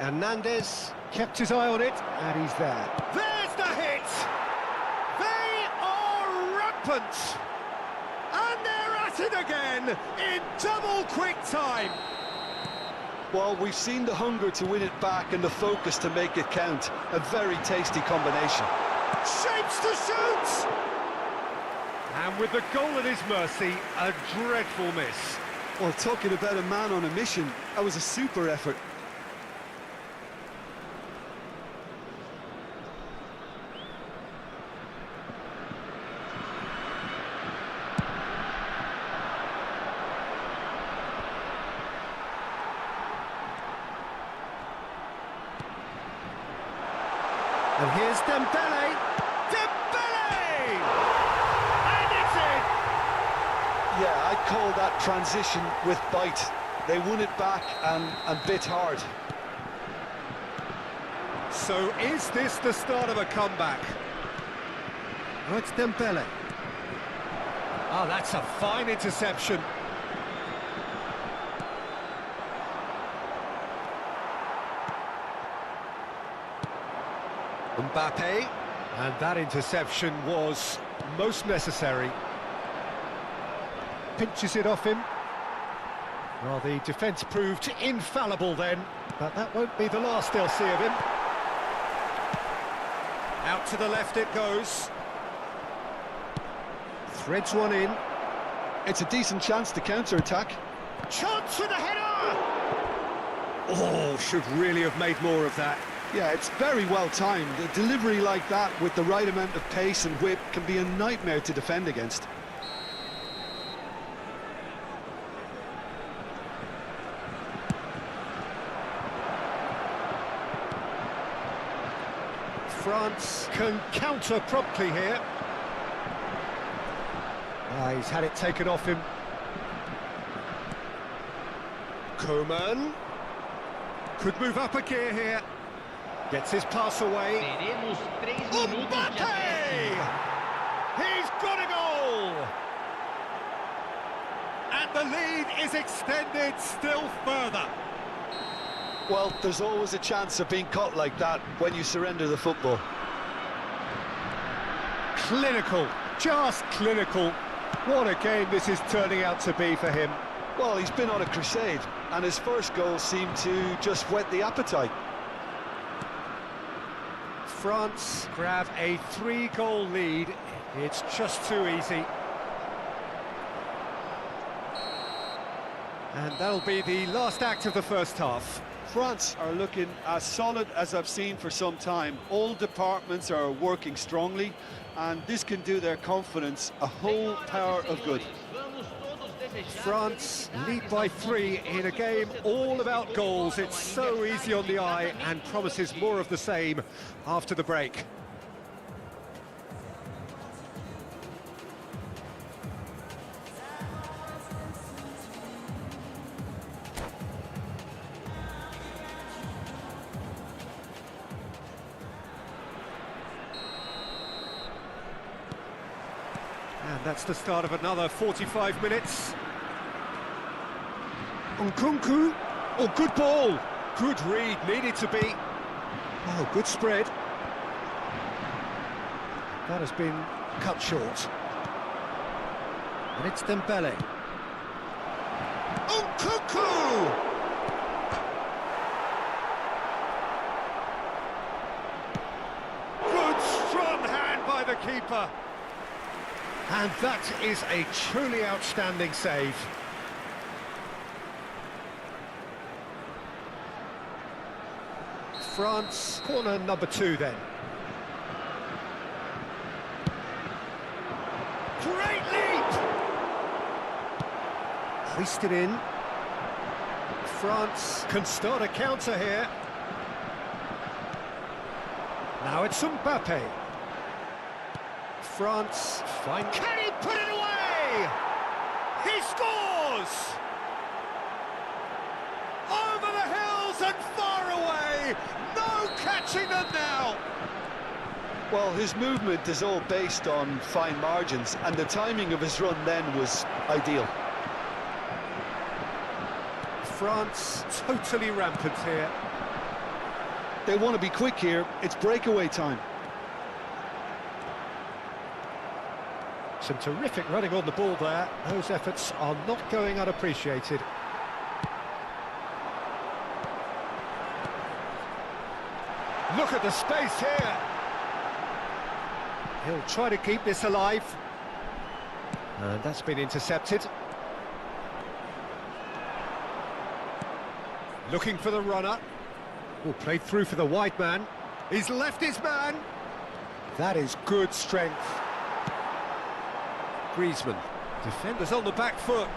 Hernandez kept his eye on it, and he's there. There's the hit! They are rampant! And they're at it again in double quick time. Well, we've seen the hunger to win it back and the focus to make it count. A very tasty combination. Shapes to shoot! And with the goal at his mercy, a dreadful miss. Well, talking about a man on a mission, that was a super effort. And here's Dembele. Dembele! And it's in! Yeah, I'd call that transition with bite. They won it back and bit hard. So is this the start of a comeback? Oh, it's Dembele. Oh, that's a fine interception. Mbappe, and that interception was most necessary. Pinches it off him. Well, the defence proved infallible then, but that won't be the last they'll see of him. Out to the left it goes. Threads one in. It's a decent chance to counter-attack. Chance with a header! Oh, should really have made more of that. Yeah, it's very well timed. A delivery like that with the right amount of pace and whip can be a nightmare to defend against. France can counter promptly here. He's had it taken off him. Coman could move up a gear here. Gets his pass away. Teremos 3 minutos de Mbappe! acréscimo. He's got a goal! And the lead is extended still further. Well, there's always a chance of being caught like that when you surrender the football. Clinical, just clinical. What a game this is turning out to be for him. Well, he's been on a crusade, and his first goal seemed to just whet the appetite. France grab a 3-goal lead. It's just too easy. And that'll be the last act of the first half. France are looking as solid as I've seen for some time. All departments are working strongly, and this can do their confidence a whole power of good. Vamos todos desejar France lead by 3 in a game all about goals. It's so easy on the eye and promises more of the same after the break. And that's the start of another 45 minutes. Nkunku. Oh, good ball. Good read, needed to be. Oh, good spread. That has been cut short. And it's Dembele. Nkunku! Good strong hand by the keeper. And that is a truly outstanding save. France, corner number 2 then. Great leap! Hoisted in. France can start a counter here. Now it's Mbappe. France find. Can he put it away? He scores! Over the hills and far away. No catching them now. Well, his movement is all based on fine margins, and the timing of his run then was ideal. France totally rampant here. They want to be quick here. It's breakaway time. Some terrific running on the ball there. Those efforts are not going unappreciated. Look at the space here. He'll try to keep this alive. And that's been intercepted. Looking for the runner. Oh, played through for the wide man. He's left his man. That is good strength. Griezmann. Defenders on the back foot.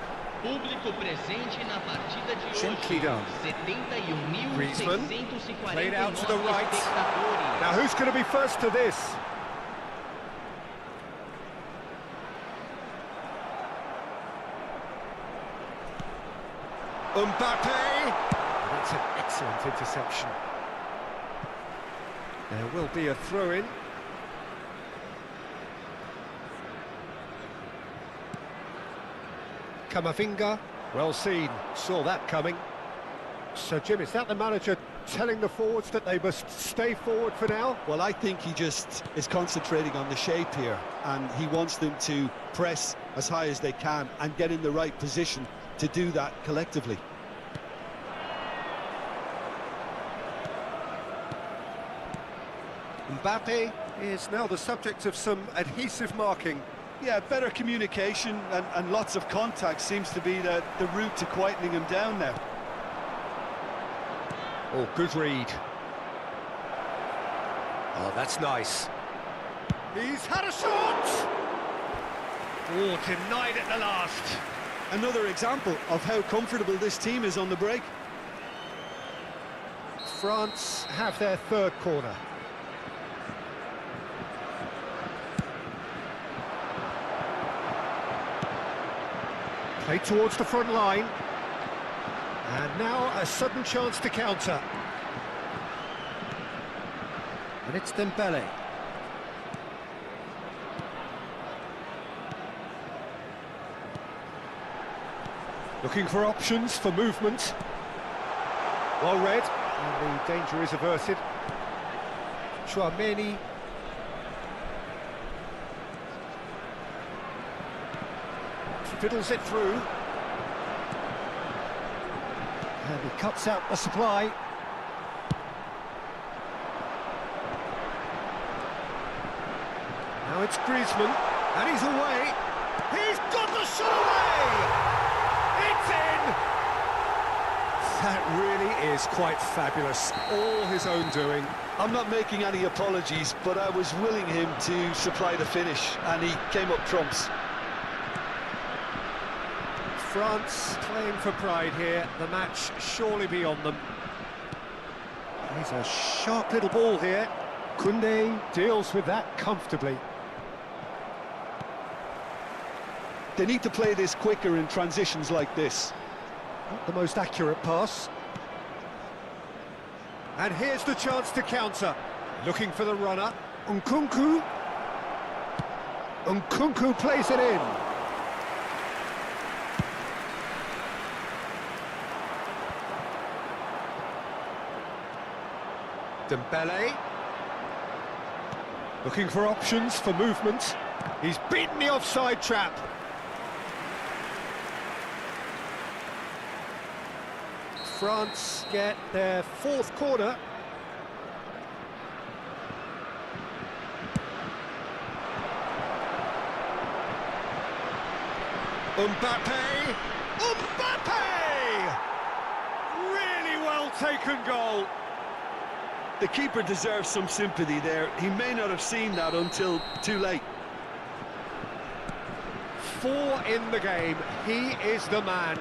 Público presente na partida de Gently hoje. done. 71.649 Griezmann, played out to the right. espectadores. Now who's going to be first to this? Mbappe! That's an excellent interception. There will be a throw-in. Camavinga, well seen, saw that coming. So Jim, is that the manager telling the forwards that they must stay forward for now? Well, I think he just is concentrating on the shape here, and he wants them to press as high as they can and get in the right position to do that collectively. Mbappe is now the subject of some adhesive marking. Yeah, better communication and lots of contact seems to be the route to quietening him down now. Oh, good read. Oh, that's nice. He's had a shot! Oh, denied at the last. Another example of how comfortable this team is on the break. France have their third corner. Play towards the front line. And now a sudden chance to counter. And it's Dembele. Looking for options for movement. Well read, and the danger is averted. Chouameni. Fiddles it through. And he cuts out the supply. Now it's Griezmann, and he's away. He's got the shot away! It's in! That really is quite fabulous. All his own doing. I'm not making any apologies, but I was willing him to supply the finish, and he came up trumps. France playing for pride here. The match surely beyond them. He's a sharp little ball here. Koundé deals with that comfortably. They need to play this quicker in transitions like this. Not the most accurate pass. And here's the chance to counter. Looking for the runner. Nkunku. Nkunku plays it in. Dembele. Looking for options for movement. He's beaten the offside trap. France get their fourth corner. Mbappe! Mbappe! Really well taken goal. The keeper deserves some sympathy there. He may not have seen that until too late. 4 in the game. He is the man.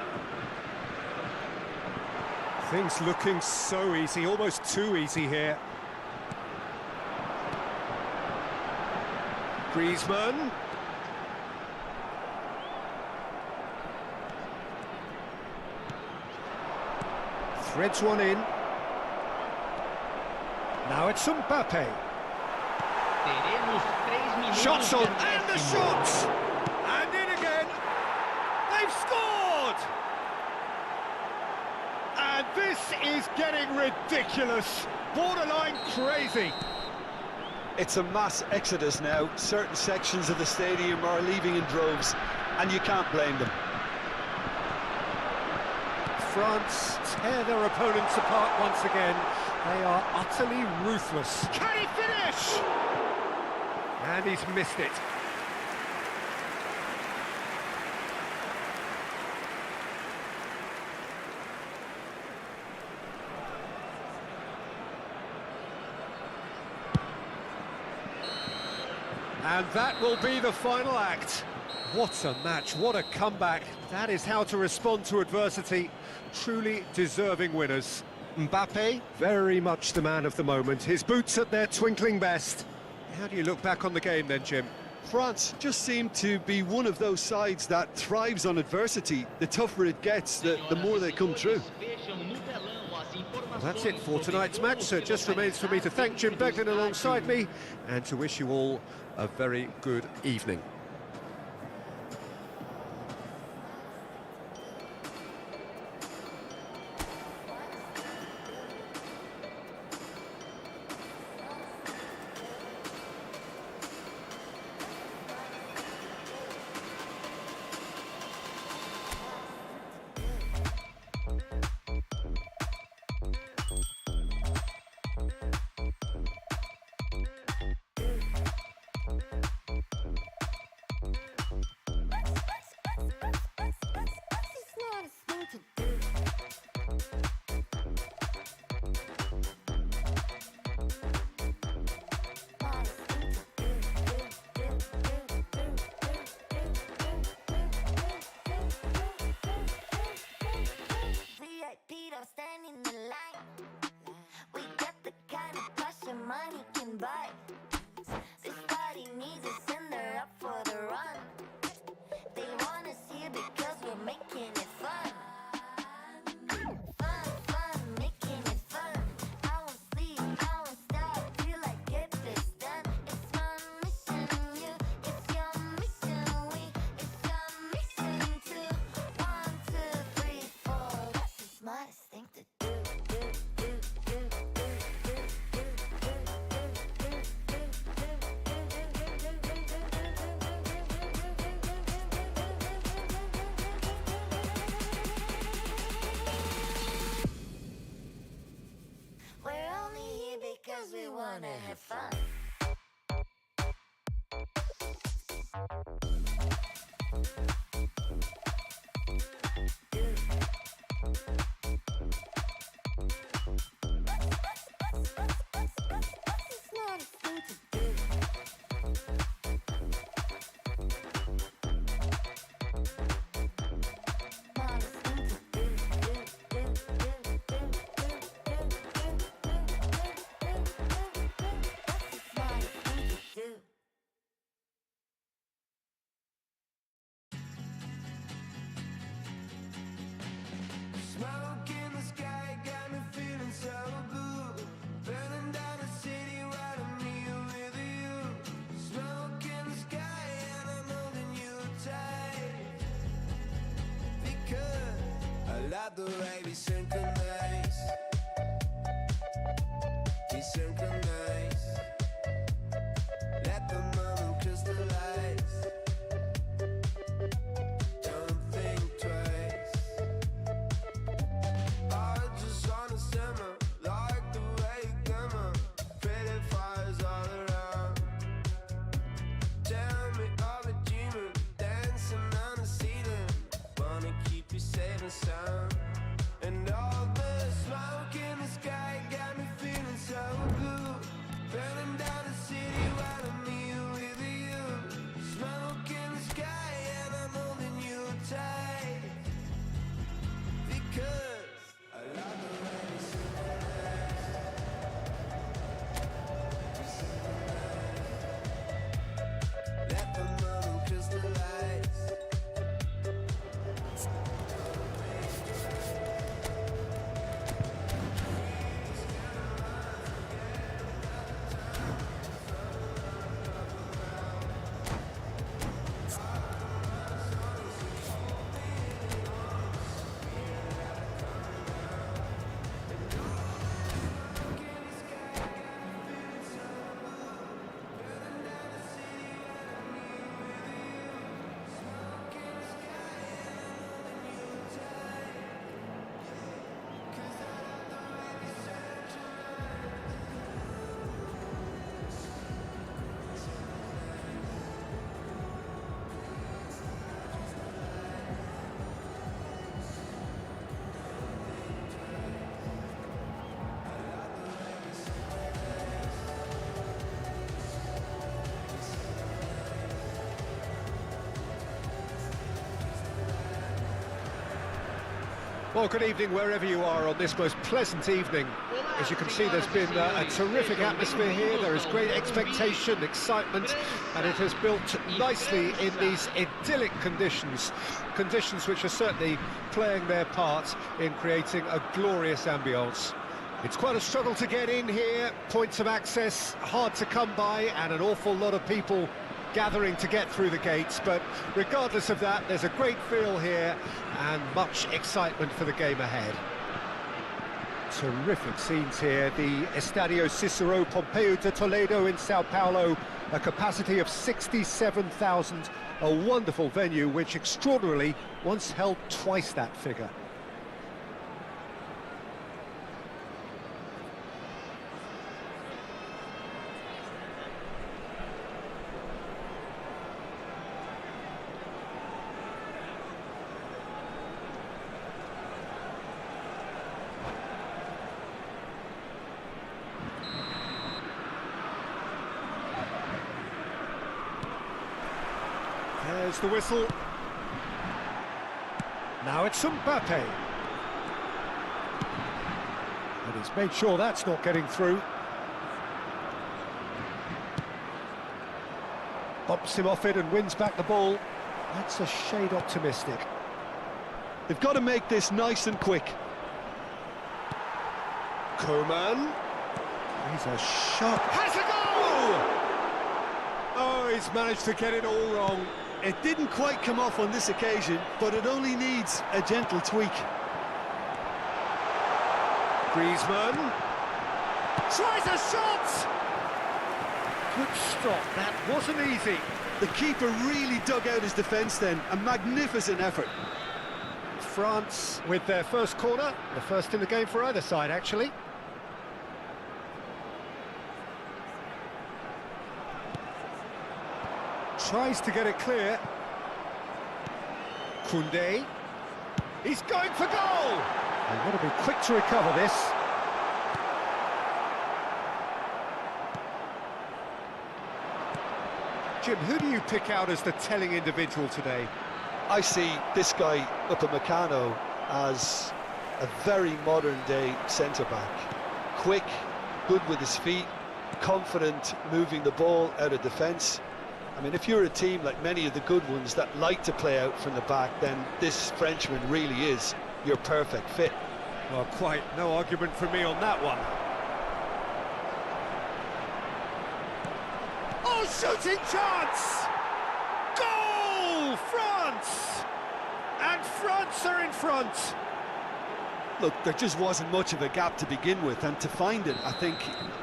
Things looking so easy, almost too easy here. Griezmann. Threads one in. Now it's Mbappe. Teremos 3 minutos Shots de on, and the acréscimo. shots! And in again. They've scored! And This is getting ridiculous, borderline crazy. It's a mass exodus now. Certain sections of the stadium are leaving in droves, and you can't blame them. France tear their opponents apart once again. They are utterly ruthless. Can he finish? And he's missed it. And that will be the final act. What a match, what a comeback. That is how to respond to adversity. Truly deserving winners. Mbappe, very much the man of the moment. His boots at their twinkling best. How do you look back on the game then, Jim? France just seem to be one of those sides that thrives on adversity. The tougher it gets, the more they come through. Well, that's it for tonight's match, so it just remains for me to thank Jim Beglin alongside me and to wish you all a very good evening. Don't stand in the line. We got the kind of pressure money can buy. This party needs us and they're up for the run. They want us here because we're making it fun. Fun, making it fun. I won't sleep, I won't stop till I get this done. It's my mission, you, it's your mission, we, it's your mission too. 1, 2, 3, 4, that's the smartest thing to do. We're only here because we wanna have fun. Smoke in the sky got me feeling so good. Burning down the city right on me with you. Smoke in the sky and I'm holding you tight. Because I love the way we synchronize. We synchronize. Let the moment crystallize. Don't think twice. I just wanna simmer, like the way you glimmer. Pretty fires all around. Tell me, are we dreaming? Dancing on the ceiling. Wanna keep you safe and sound. And all the smoke in the sky got me feeling so good. Well, good evening wherever you are on this most pleasant evening. As you can see, there's been a terrific atmosphere here. There is great expectation, excitement, and it has built nicely in these idyllic conditions. Conditions which are certainly playing their part in creating a glorious ambience. It's quite a struggle to get in here, points of access hard to come by, and an awful lot of people gathering to get through the gates, but regardless of that, there's a great feel here and much excitement for the game ahead. Terrific scenes here, the Estadio Cícero Pompeu de Toledo in Sao Paulo, a capacity of 67,000, a wonderful venue which extraordinarily once held twice that figure. There's the whistle. Now it's Mbappe. And he's made sure that's not getting through. Bumps him off it and wins back the ball. That's a shade optimistic. They've got to make this nice and quick. Coman. He's a sharp... Has a goal! Oh, he's managed to get it all wrong. It didn't quite come off on this occasion, but it only needs a gentle tweak. Griezmann tries a shot! Good stop, that wasn't easy. The keeper really dug out his defence then, a magnificent effort. France with their first corner, the first in the game for either side actually. Tries to get it clear. Koundé. He's going for goal! They've got to be quick to recover this. Jim, who do you pick out as the telling individual today? I see this guy Upamecano as a very modern-day centre-back. Quick, good with his feet, confident moving the ball out of defence. I mean, if you're a team like many of the good ones that like to play out from the back, then this Frenchman really is your perfect fit. Well, quite no argument from me on that one. Oh, shooting chance! Goal! France! And France are in front! Look, there just wasn't much of a gap to begin with, and to find it, I think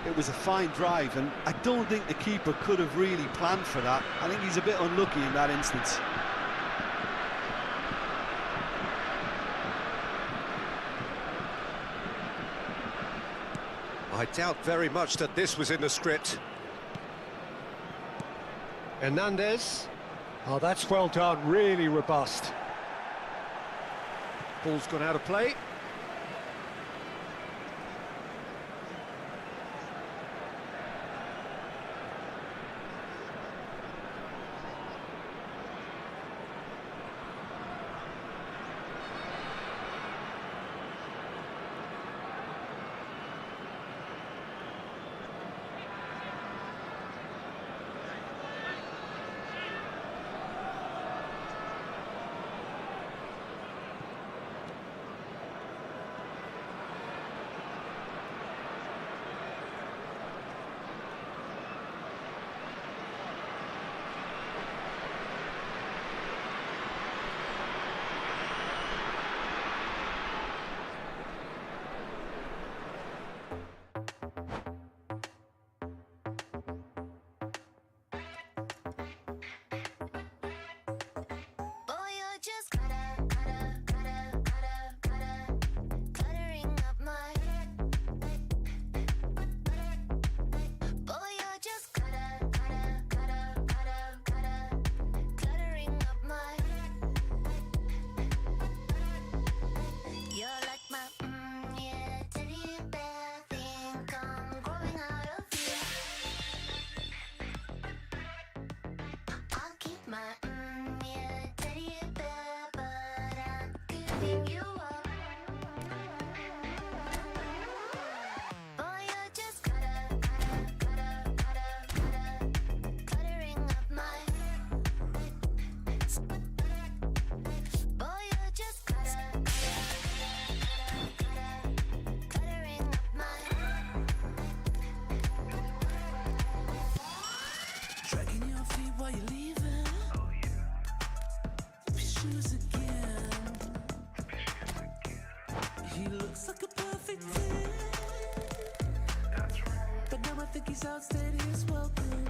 it was a fine drive, and I don't think the keeper could have really planned for that. I think he's a bit unlucky in that instance. I doubt very much that this was in the script. Hernandez. Oh, that's well done, really robust. Ball's gone out of play. Yeah, teddy bear, but I'm giving you up. I think he's outstayed his welcome.